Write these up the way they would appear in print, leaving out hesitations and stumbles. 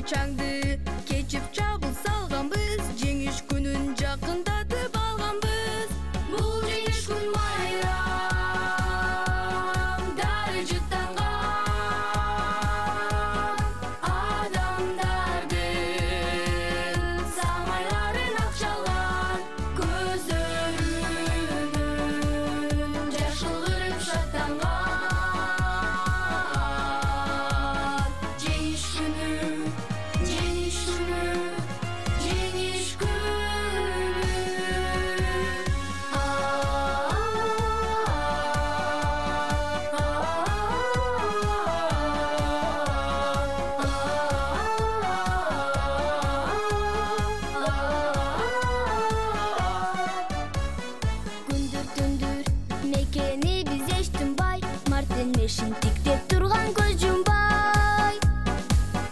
чаңды кечип чабыл салганбыз, жеңиш күнүн жакындатып алганбыз. Бул жеңиш күн майрам дарыжыттанган адамдардын самайларын акчалган, көздөрүнөн жашыл кырып шаттанган. Жеңиш күнү, жеңиш күнү, жеңиш күнү. Күндүр түндүр мекени биз эчтинбай, Мартин мешин тиктеп турган көз жумбай.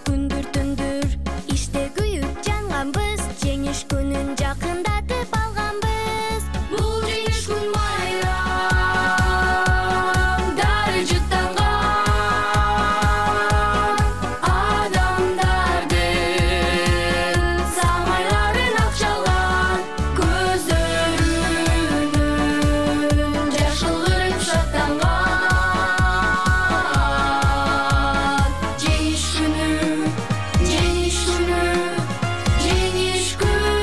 Күндүр түндүр иште күйүп жанганбыз, жеңиш күнүн жакындатып алганбыз. Бул жеңиш күн майрам дарыжыттанган адамдардын самайларын акчалган, көздөрүнөн жашыл кырып шаттанган. Жеңиш күнү, жеңиш күнү, жеңиш күнү.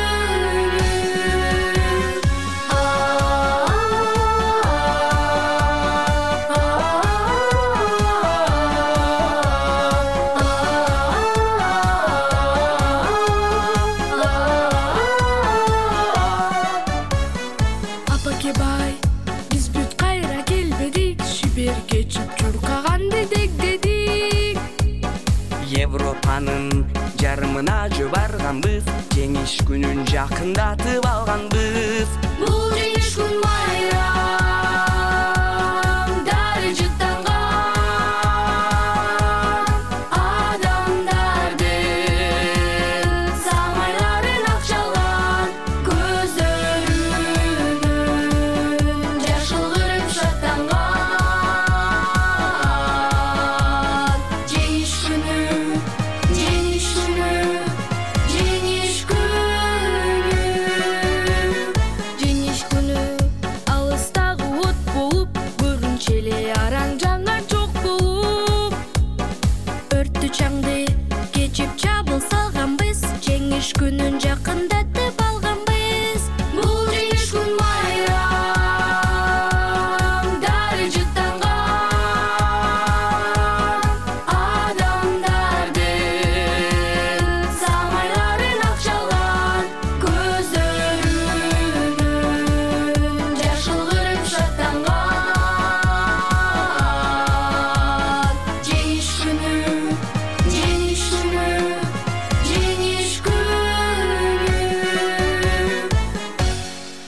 Апакебай, биз бүт кайра келбедик, шибер кечип чуркаганды дегдедик. Европанын жарымына жөө барганбыз, жеңиш күнүн жакындатып алганбыз. Бул жеңиш күн майрам